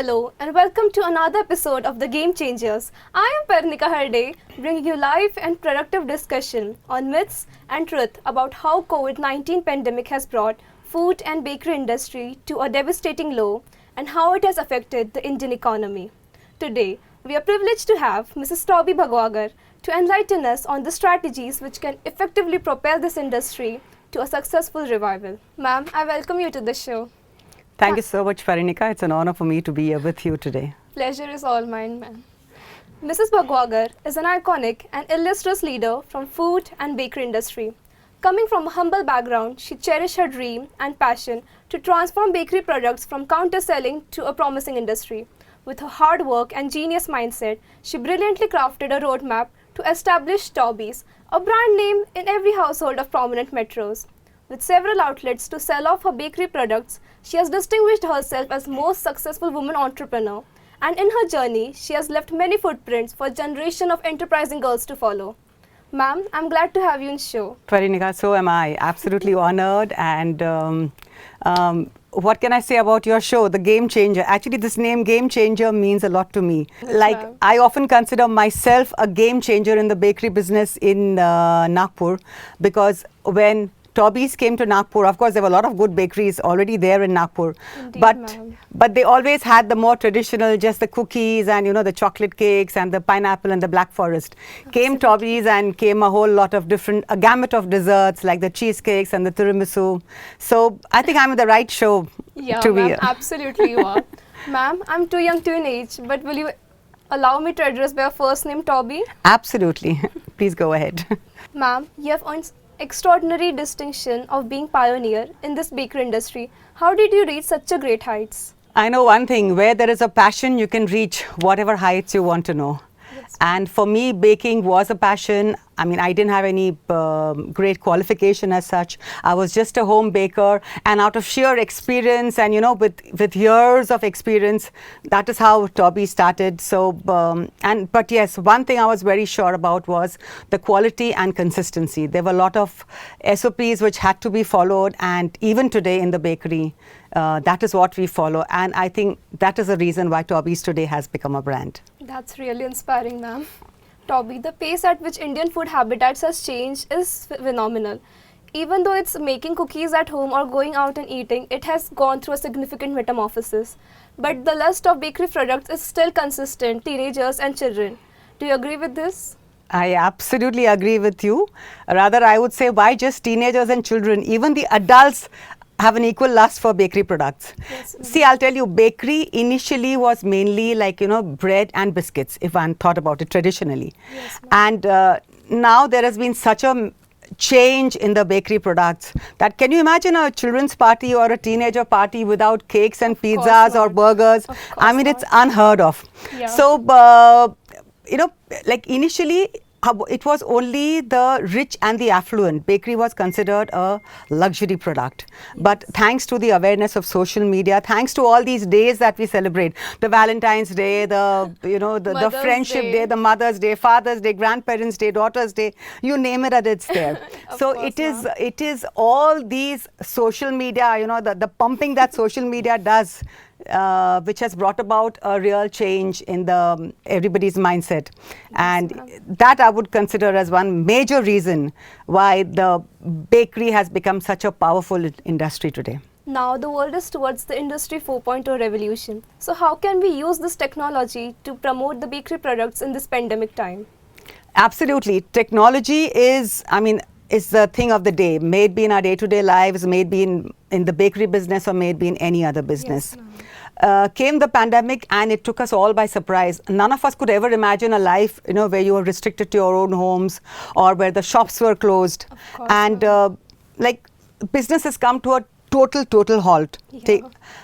Hello and welcome to another episode of The Game Changers. I am Parnika Harde, bringing you live and productive discussion on myths and truth about how COVID-19 pandemic has brought food and bakery industry to a devastating low and how it has affected the Indian economy. Today, we are privileged to have Mrs. Toby Bhagwagar to enlighten us on the strategies which can effectively propel this industry to a successful revival. Ma'am, I welcome you to the show. Thank you so much, Parinika. It's an honor for me to be here with you today. Pleasure is all mine, ma'am. Mrs. Bhagwagar is an iconic and illustrious leader from food and bakery industry. Coming from a humble background, she cherished her dream and passion to transform bakery products from counter-selling to a promising industry. With her hard work and genius mindset, she brilliantly crafted a roadmap to establish Toby's, a brand name in every household of prominent metros. With several outlets to sell off her bakery products, she has distinguished herself as most successful woman entrepreneur. And in her journey, she has left many footprints for a generation of enterprising girls to follow. Ma'am, I'm glad to have you in show. Parinika, so am I. Absolutely honored. And what can I say about your show, The Game Changer? Actually, this name Game Changer means a lot to me. Yes, I often consider myself a game changer in the bakery business in Nagpur, because when Toby's came to Nagpur, of course, there were a lot of good bakeries already there in Nagpur. Indeed, but they always had the more traditional, just the cookies and, you know, the chocolate cakes and the pineapple and the Black Forest. Came Toby's and came a whole lot of a gamut of desserts like the cheesecakes and the tiramisu. So I think I'm in the right show to be here. Absolutely you are. Ma'am, I'm too young to an age, but will you allow me to address by your first name, Toby? Absolutely. Please go ahead. Ma'am, you have earned extraordinary distinction of being pioneer in this bakery industry. How did you reach such a great heights? I know one thing, where there is a passion, you can reach whatever heights you want to know. Yes. And for me, baking was a passion. I mean, I didn't have any great qualification as such. I was just a home baker, and out of sheer experience and, you know, with years of experience, that is how Toby started. So, but yes, one thing I was very sure about was the quality and consistency. There were a lot of SOPs which had to be followed, and even today in the bakery, that is what we follow. And I think that is the reason why Toby's today has become a brand. That's really inspiring, ma'am. Toby, the pace at which Indian food habitats has changed is phenomenal. Even though it's making cookies at home or going out and eating, it has gone through a significant metamorphosis. But the lust of bakery products is still consistent, teenagers and children. Do you agree with this? I absolutely agree with you. Rather, I would say, why just teenagers and children? Even the adults have an equal lust for bakery products. Yes. See, I'll tell you, bakery initially was mainly like, you know, bread and biscuits, if one thought about it traditionally. Yes, and now there has been such a change in the bakery products that, can you imagine a children's party or a teenager party without cakes and pizzas or burgers? I mean, it's unheard of. Yeah. So, you know, like initially, it was only the rich and the affluent. Bakery was considered a luxury product. Yes. But thanks to the awareness of social media, thanks to all these days that we celebrate, the Valentine's Day, the Friendship Day, the Mother's Day, Father's Day, Grandparents' Day, Daughter's Day, you name it and it's there. So it is all these social media, you know, the pumping that social media does, which has brought about a real change in everybody's mindset. And that I would consider as one major reason why the bakery has become such a powerful industry today. Now the world is towards the Industry 4.0 revolution. So how can we use this technology to promote the bakery products in this pandemic time? Absolutely. Technology is the thing of the day. May it be in our day-to-day lives, may it be in the bakery business, or may it be in any other business. Yes, came the pandemic and it took us all by surprise. None of us could ever imagine a life, you know, where you were restricted to your own homes or where the shops were closed. And like business has come to a total halt. Yeah.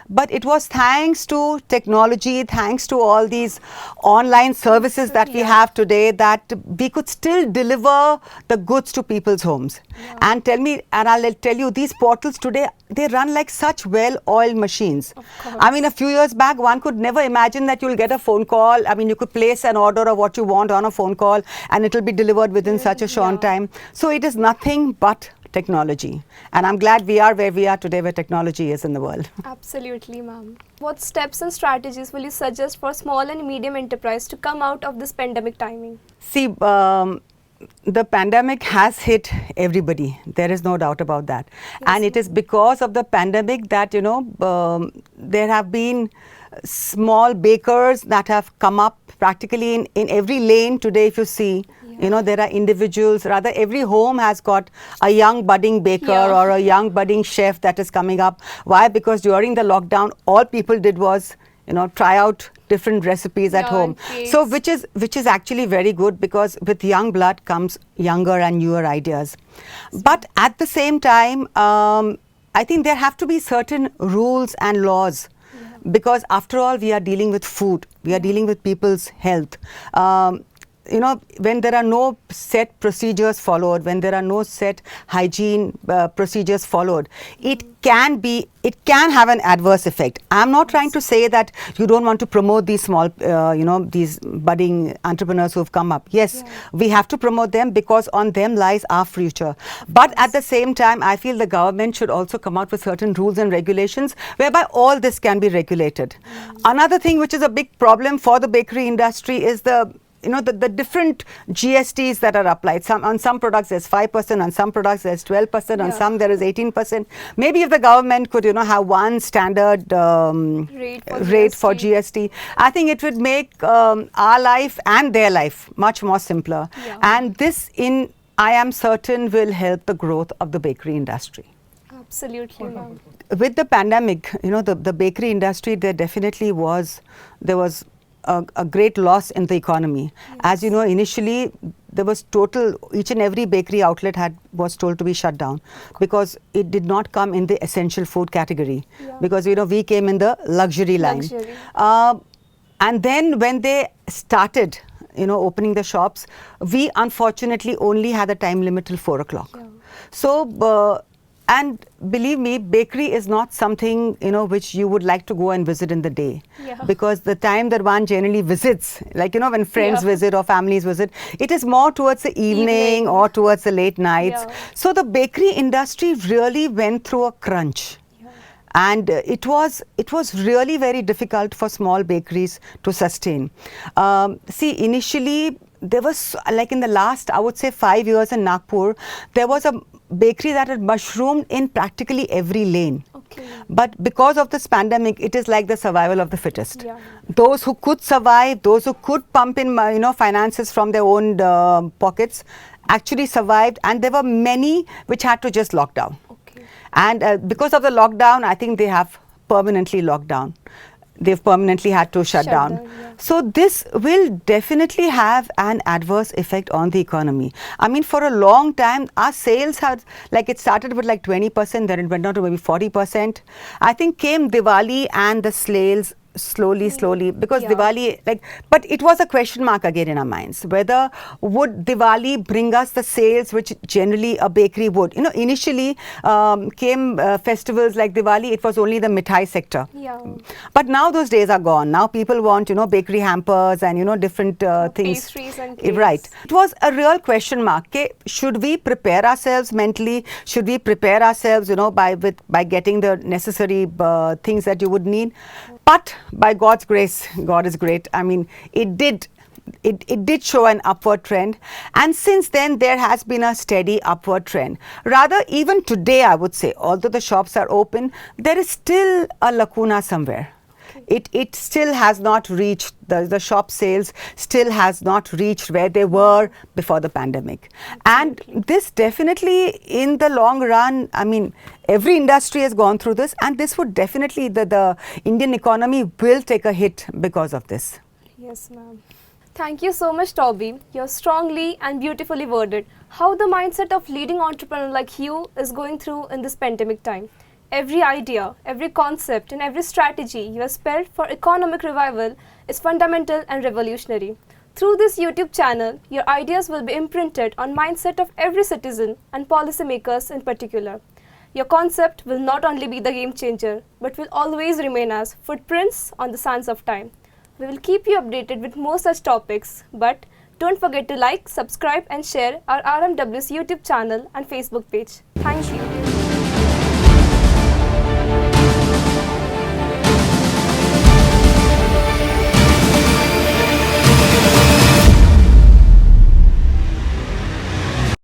But it was thanks to technology, thanks to all these online services that we have today, that we could still deliver the goods to people's homes. Yeah. And I'll tell you, these portals today, they run like such well-oiled machines. I mean, a few years back, one could never imagine that you'll get a phone call. I mean, you could place an order of what you want on a phone call and it'll be delivered within such a short time. So it is nothing but technology. And I'm glad we are where we are today, where technology is in the world. Absolutely, ma'am. What steps and strategies will you suggest for small and medium enterprise to come out of this pandemic timing? See, the pandemic has hit everybody. There is no doubt about that. And it is because of the pandemic that, there have been small bakers that have come up practically in every lane today. If you see, there are individuals, rather every home has got a young budding baker or a young budding chef that is coming up. Why? Because during the lockdown, all people did was, try out different recipes at home. So which is actually very good, because with young blood comes younger and newer ideas. But at the same time, I think there have to be certain rules and laws, because after all, we are dealing with food, we are dealing with people's health. When there are no set procedures followed, when there are no set hygiene procedures followed, it can have an adverse effect. I'm not trying to say that you don't want to promote these small, these budding entrepreneurs who have come up. Yes, we have to promote them, because on them lies our future. But at the same time, I feel the government should also come out with certain rules and regulations whereby all this can be regulated. Another thing which is a big problem for the bakery industry is the different GSTs that are applied. On some products there's 5%, on some products there's 12%, on some there is 18%. Maybe if the government could, have one standard rate for GST, I think it would make our life and their life much more simpler. And this, I am certain, will help the growth of the bakery industry. Absolutely, ma'am. With the pandemic, the bakery industry, there was a great loss in the economy. As you know, initially there was each and every bakery outlet was told to be shut down, because it did not come in the essential food category, because we came in the luxury line. And then when they started opening the shops, we unfortunately only had a time limit till 4 o'clock. So and believe me, bakery is not something which you would like to go and visit in the day, because the time that one generally visits, like when friends visit or families visit, it is more towards the evening or towards the late nights. So the bakery industry really went through a crunch. And it was really very difficult for small bakeries to sustain. See, initially there was, like in the last, I would say 5 years in Nagpur, there was a bakery that had mushroomed in practically every lane. But because of this pandemic, it is like the survival of the fittest. Those who could survive, those who could pump in finances from their own pockets, actually survived, and there were many which had to just lock down. And because of the lockdown, I think they have permanently locked down. They've permanently had to shut down. So this will definitely have an adverse effect on the economy. I mean, for a long time, our sales had, like, it started with like 20%, then it went down to maybe 40%. I think came Diwali and the sales slowly, because Diwali, but it was a question mark again in our minds, whether would Diwali bring us the sales which generally a bakery would. Initially came festivals like Diwali, it was only the mithai sector. But now those days are gone. Now people want, bakery hampers and, different things. Pastries and cakes. Right. It was a real question mark. Should we prepare ourselves mentally? Should we prepare ourselves, by getting the necessary things that you would need? But by God's grace, God is great. I mean, it did show an upward trend, and since then there has been a steady upward trend. Rather, even today, I would say, although the shops are open, there is still a lacuna somewhere. It still has not reached, the shop sales still has not reached where they were before the pandemic. And this definitely, in the long run, I mean, every industry has gone through this, and this would definitely, the Indian economy will take a hit because of this. Yes, ma'am. Thank you so much, Toby. You're strongly and beautifully worded how the mindset of leading entrepreneur like you is going through in this pandemic time. Every idea, every concept and every strategy you have spelled for economic revival is fundamental and revolutionary. Through this YouTube channel, your ideas will be imprinted on mindset of every citizen and policymakers in particular. Your concept will not only be the game changer, but will always remain as footprints on the sands of time. We will keep you updated with more such topics, but Don't forget to like, subscribe and share our RMW's YouTube channel and Facebook page. Thank you.